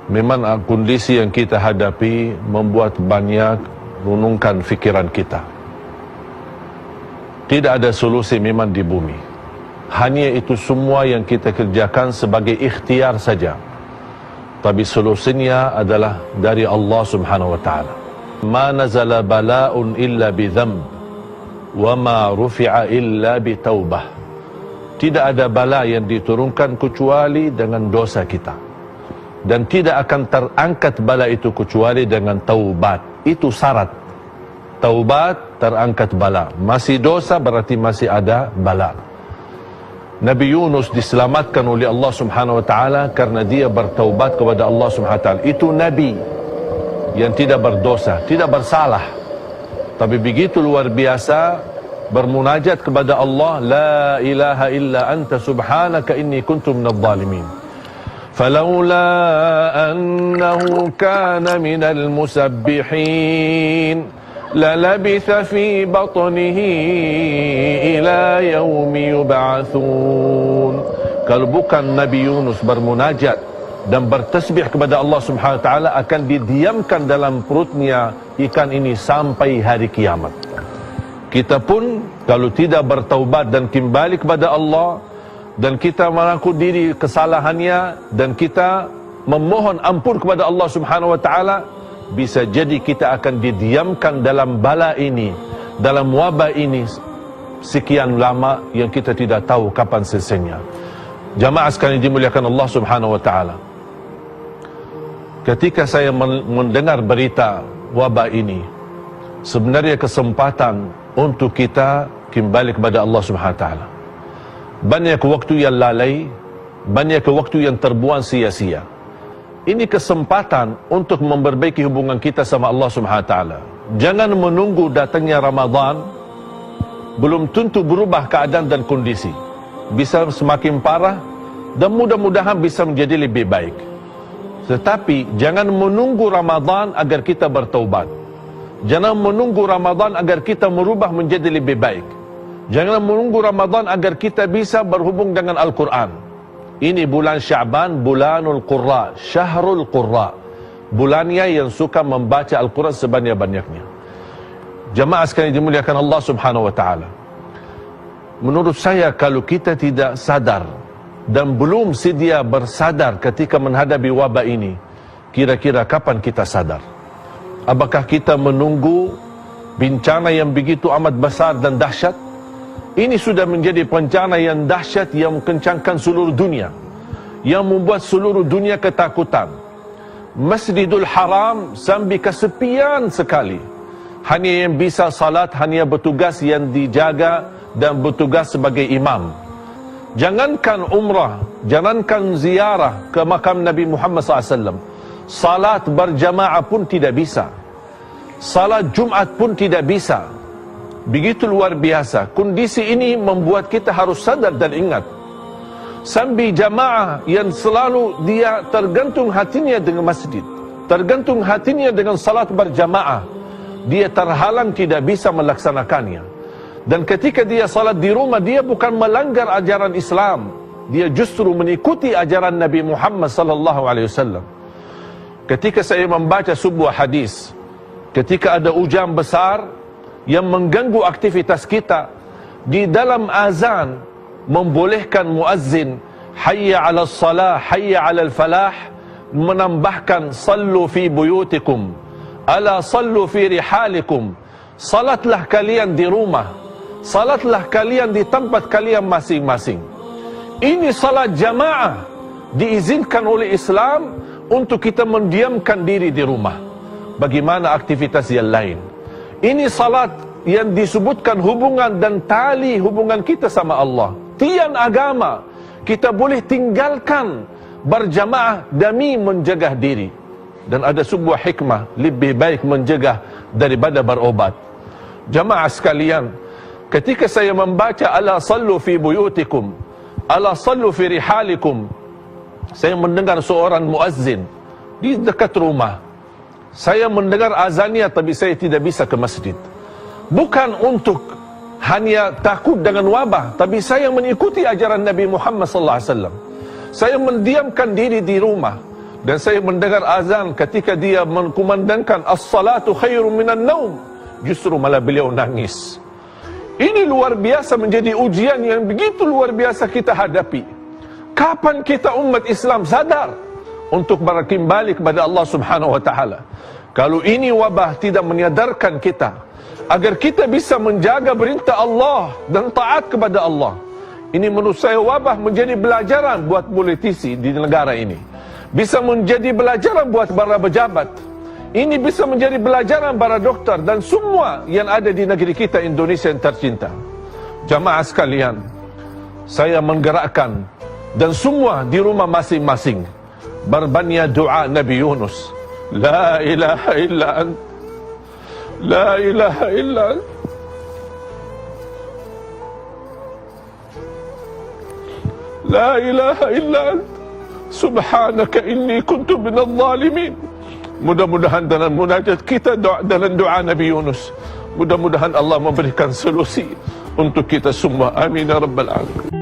Memang kondisi yang kita hadapi membuat banyak renungkan fikiran kita. Tidak ada solusi memang di bumi. Hanya itu semua yang kita kerjakan sebagai ikhtiar saja. Tapi solusinya adalah dari Allah Subhanahu wa taala. Ma nazala bala'un illa bi dzamb wa ma rufi'a illa bi taubah. Tidak ada bala yang diturunkan kecuali dengan dosa kita. Dan tidak akan terangkat bala itu kecuali dengan taubat. Itu syarat. Taubat, terangkat bala. Masih dosa berarti masih ada bala. Nabi Yunus diselamatkan oleh Allah Subhanahu wa taala karena dia bertaubat kepada Allah Subhanahu wa taala. Itu nabi yang tidak berdosa, tidak bersalah. Tapi begitu luar biasa bermunajat kepada Allah, la ilaha illa anta subhanaka inni kuntu minadh dhalimin. Falawla annahu kana minal musabbihin lalabitha fi batnihi ila yaumi yub'atsun. Kalau bukan Nabi Yunus bermunajat dan bertasbih kepada Allah Subhanahu wa taala, akan didiamkan dalam perutnya ikan ini sampai hari kiamat. Kita pun kalau tidak bertaubat dan kembali kepada Allah, dan kita mengaku diri kesalahannya, dan kita memohon ampun kepada Allah Subhanahu wa taala, bisa jadi kita akan didiamkan dalam bala ini, dalam wabah ini sekian lama yang kita tidak tahu kapan selesainya. Jamaah sekalian dimuliakan Allah Subhanahu wa taala, ketika saya mendengar berita wabah ini, sebenarnya kesempatan untuk kita kembali kepada Allah Subhanahu wa taala. Banyak waktu yang lalai, banyak waktu yang terbuang sia-sia. Ini kesempatan untuk memperbaiki hubungan kita sama Allah Subhanahu wa taala. Jangan menunggu datangnya Ramadan, belum tentu berubah keadaan dan kondisi. Bisa semakin parah dan mudah-mudahan bisa menjadi lebih baik. Tetapi jangan menunggu Ramadan agar kita bertaubat. Jangan menunggu Ramadan agar kita merubah menjadi lebih baik. Jangan menunggu Ramadan agar kita bisa berhubung dengan Al-Quran. Ini bulan Sya'ban, bulanul Qurra, Syahrul Qurra. Bulannya yang suka membaca Al-Quran sebanyak-banyaknya. Jamaah sekalian dimuliakan Allah Subhanahu wa taala. Menurut saya, kalau kita tidak sadar dan belum sedia bersadar ketika menghadapi wabah ini, kira-kira kapan kita sadar? Apakah kita menunggu bencana yang begitu amat besar dan dahsyat? Ini sudah menjadi bencana yang dahsyat yang mengencangkan seluruh dunia, yang membuat seluruh dunia ketakutan. Masjidul Haram sampai kesepian sekali. Hanya yang bisa salat, hanya bertugas yang dijaga dan bertugas sebagai imam. Jangankan umrah, jangankan ziarah ke makam Nabi Muhammad SAW, salat berjamaah pun tidak bisa. Salat Jumat pun tidak bisa. Begitu luar biasa. Kondisi ini membuat kita harus sadar dan ingat. Sambil jamaah yang selalu dia tergantung hatinya dengan masjid, tergantung hatinya dengan salat berjamaah, dia terhalang tidak bisa melaksanakannya. Dan ketika dia salat di rumah, dia bukan melanggar ajaran Islam, dia justru mengikuti ajaran Nabi Muhammad sallallahu alaihi wasallam. Ketika saya membaca sebuah hadis, ketika ada hujan besar yang mengganggu aktivitas kita, di dalam azan membolehkan muazzin hayya 'alas salah, hayya 'alal falah, menambahkan sallu fi buyutikum, ala sallu fi rihalikum. Salatlah kalian di rumah, salatlah kalian di tempat kalian masing-masing. Ini salat jamaah diizinkan oleh Islam untuk kita mendiamkan diri di rumah. Bagaimana aktivitas yang lain? Ini salat yang disebutkan hubungan dan tali hubungan kita sama Allah. Tiang agama kita boleh tinggalkan berjamaah demi menjaga diri. Dan ada sebuah hikmah, lebih baik menjaga daripada berobat. Jamaah sekalian, ketika saya membaca ala sallu fi buyutikum, ala sallu fi rihalikum, saya mendengar seorang muazzin di dekat rumah. Saya mendengar azannya, tapi saya tidak bisa ke masjid. Bukan untuk hanya takut dengan wabah, tapi saya mengikuti ajaran Nabi Muhammad sallallahu alaihi wasallam. Saya mendiamkan diri di rumah Dan saya mendengar azan ketika dia mengkumandangkan as-salatu khairum minan naum, justru malah beliau nangis. Ini luar biasa, menjadi ujian yang begitu luar biasa kita hadapi. Kapan kita umat Islam sadar untuk kembali kepada Allah Subhanahu wa taala? Kalau ini wabah tidak menyadarkan kita agar kita bisa menjaga perintah Allah dan taat kepada Allah. Ini menurut saya wabah menjadi pelajaran buat politisi di negara ini. Bisa menjadi pelajaran buat para pejabat. Ini bisa menjadi pelajaran para dokter dan semua yang ada di negeri kita Indonesia yang tercinta. Jamaah sekalian, saya menggerakkan dan semua di rumah masing-masing berbania doa Nabi Yunus. La ilaha illa ant, la ilaha illa ant, la ilaha illa ant, subhanaka inni kuntu minadh dhalimin. Mudah-mudahan dalam munajat kita, dalam doa Nabi Yunus, mudah-mudahan Allah memberikan solusi untuk kita semua. Amin ya rabbal alamin.